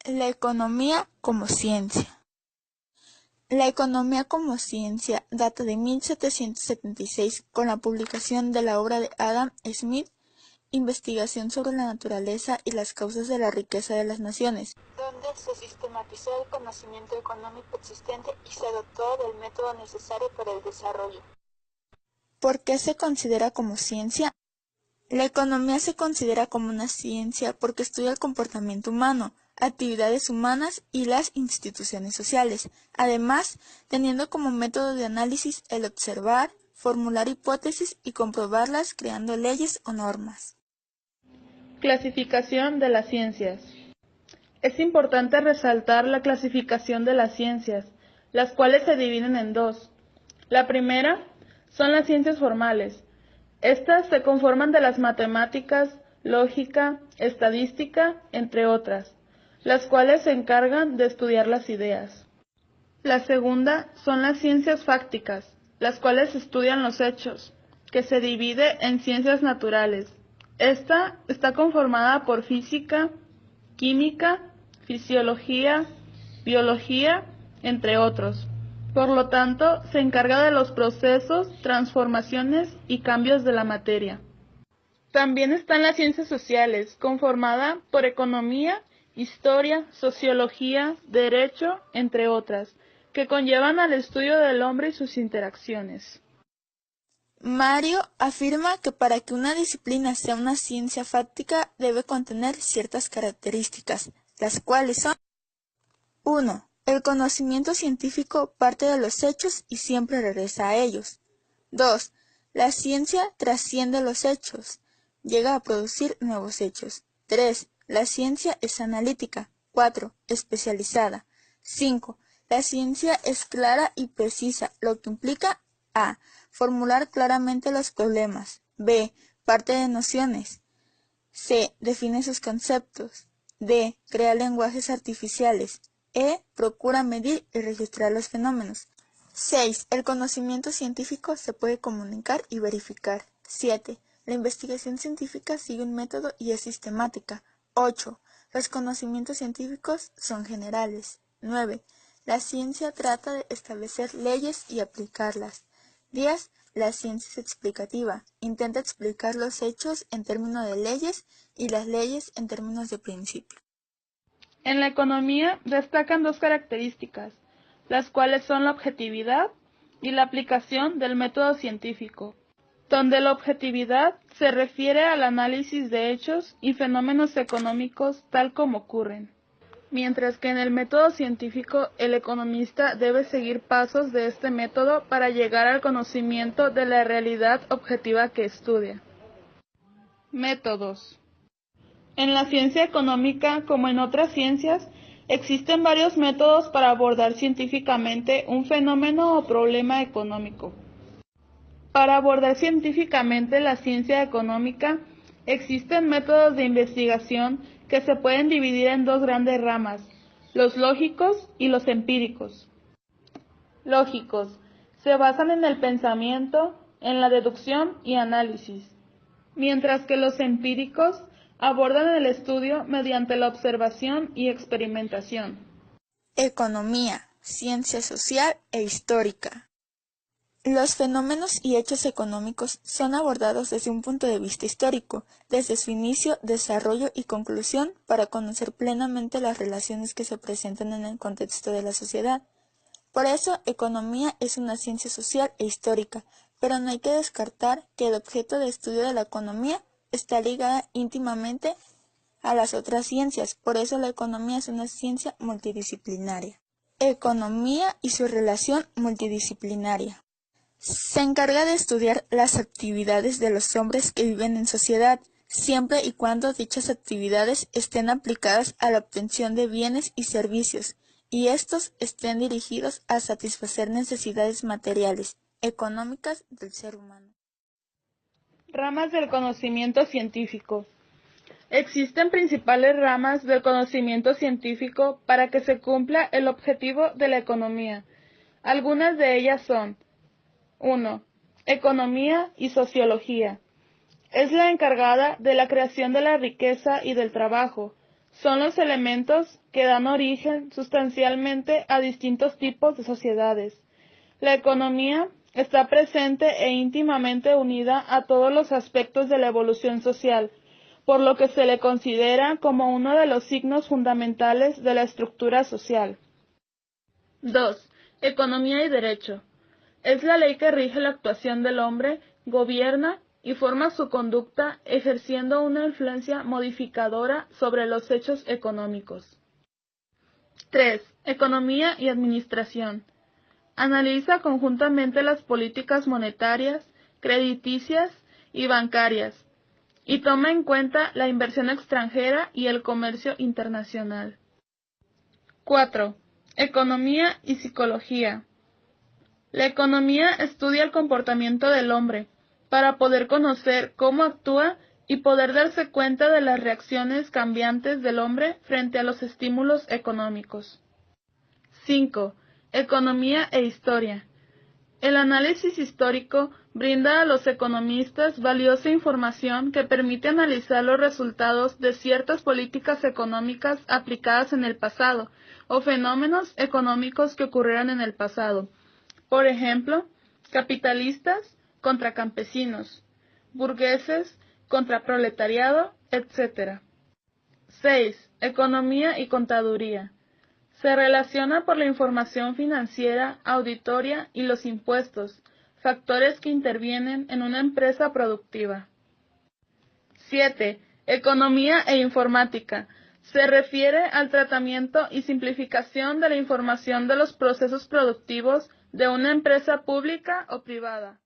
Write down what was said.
La economía como ciencia. La economía como ciencia data de 1776 con la publicación de la obra de Adam Smith, Investigación sobre la naturaleza y las causas de la riqueza de las naciones, donde se sistematizó el conocimiento económico existente y se dotó del método necesario para el desarrollo. ¿Por qué se considera como ciencia? La economía se considera como una ciencia porque estudia el comportamiento humano, actividades humanas y las instituciones sociales, además teniendo como método de análisis el observar, formular hipótesis y comprobarlas creando leyes o normas. Clasificación de las ciencias. Es importante resaltar la clasificación de las ciencias, las cuales se dividen en dos. La primera son las ciencias formales. Estas se conforman de las matemáticas, lógica, estadística, entre otras, las cuales se encargan de estudiar las ideas. La segunda son las ciencias fácticas, las cuales estudian los hechos, que se divide en ciencias naturales. Esta está conformada por física, química, fisiología, biología, entre otros. Por lo tanto, se encarga de los procesos, transformaciones y cambios de la materia. También están las ciencias sociales, conformada por economía, historia, sociología, derecho, entre otras, que conllevan al estudio del hombre y sus interacciones. Mario afirma que para que una disciplina sea una ciencia fáctica debe contener ciertas características, las cuales son: 1. El conocimiento científico parte de los hechos y siempre regresa a ellos. 2. La ciencia trasciende los hechos, llega a producir nuevos hechos. 3. La ciencia es analítica. 4. Especializada. 5. La ciencia es clara y precisa, lo que implica a. Formular claramente los problemas. B. Parte de nociones. C. Define sus conceptos. D. Crea lenguajes artificiales. E. Procura medir y registrar los fenómenos. 6. El conocimiento científico se puede comunicar y verificar. 7. La investigación científica sigue un método y es sistemática. 8. Los conocimientos científicos son generales. 9. La ciencia trata de establecer leyes y aplicarlas. 10. La ciencia es explicativa. Intenta explicar los hechos en términos de leyes y las leyes en términos de principios. En la economía destacan dos características, las cuales son la objetividad y la aplicación del método científico, donde la objetividad se refiere al análisis de hechos y fenómenos económicos tal como ocurren, mientras que en el método científico el economista debe seguir pasos de este método para llegar al conocimiento de la realidad objetiva que estudia. Métodos. En la ciencia económica, como en otras ciencias, existen varios métodos para abordar científicamente un fenómeno o problema económico. Para abordar científicamente la ciencia económica, existen métodos de investigación que se pueden dividir en dos grandes ramas, los lógicos y los empíricos. Lógicos, se basan en el pensamiento, en la deducción y análisis, mientras que los empíricos abordan el estudio mediante la observación y experimentación. Economía, ciencia social e histórica. Los fenómenos y hechos económicos son abordados desde un punto de vista histórico, desde su inicio, desarrollo y conclusión, para conocer plenamente las relaciones que se presentan en el contexto de la sociedad. Por eso, economía es una ciencia social e histórica, pero no hay que descartar que el objeto de estudio de la economía está ligada íntimamente a las otras ciencias, por eso la economía es una ciencia multidisciplinaria. Economía y su relación multidisciplinaria. Se encarga de estudiar las actividades de los hombres que viven en sociedad, siempre y cuando dichas actividades estén aplicadas a la obtención de bienes y servicios, y estos estén dirigidos a satisfacer necesidades materiales, económicas del ser humano. Ramas del conocimiento científico. Existen principales ramas del conocimiento científico para que se cumpla el objetivo de la economía. Algunas de ellas son: 1. Economía y sociología. Es la encargada de la creación de la riqueza y del trabajo. son los elementos que dan origen sustancialmente a distintos tipos de sociedades. La economía está presente e íntimamente unida a todos los aspectos de la evolución social, por lo que se le considera como uno de los signos fundamentales de la estructura social. 2. Economía y derecho. Es la ley que rige la actuación del hombre, gobierna y forma su conducta, ejerciendo una influencia modificadora sobre los hechos económicos. 3. Economía y administración. Analiza conjuntamente las políticas monetarias, crediticias y bancarias, y toma en cuenta la inversión extranjera y el comercio internacional. 4. Economía y psicología. La economía estudia el comportamiento del hombre para poder conocer cómo actúa y poder darse cuenta de las reacciones cambiantes del hombre frente a los estímulos económicos. 5. Economía e historia. El análisis histórico brinda a los economistas valiosa información que permite analizar los resultados de ciertas políticas económicas aplicadas en el pasado o fenómenos económicos que ocurrieron en el pasado. Por ejemplo, capitalistas contra campesinos, burgueses contra proletariado, etc. 6. Economía y contaduría. Se relaciona por la información financiera, auditoria y los impuestos, factores que intervienen en una empresa productiva. 7. Economía e informática. Se refiere al tratamiento y simplificación de la información de los procesos productivos de una empresa pública o privada.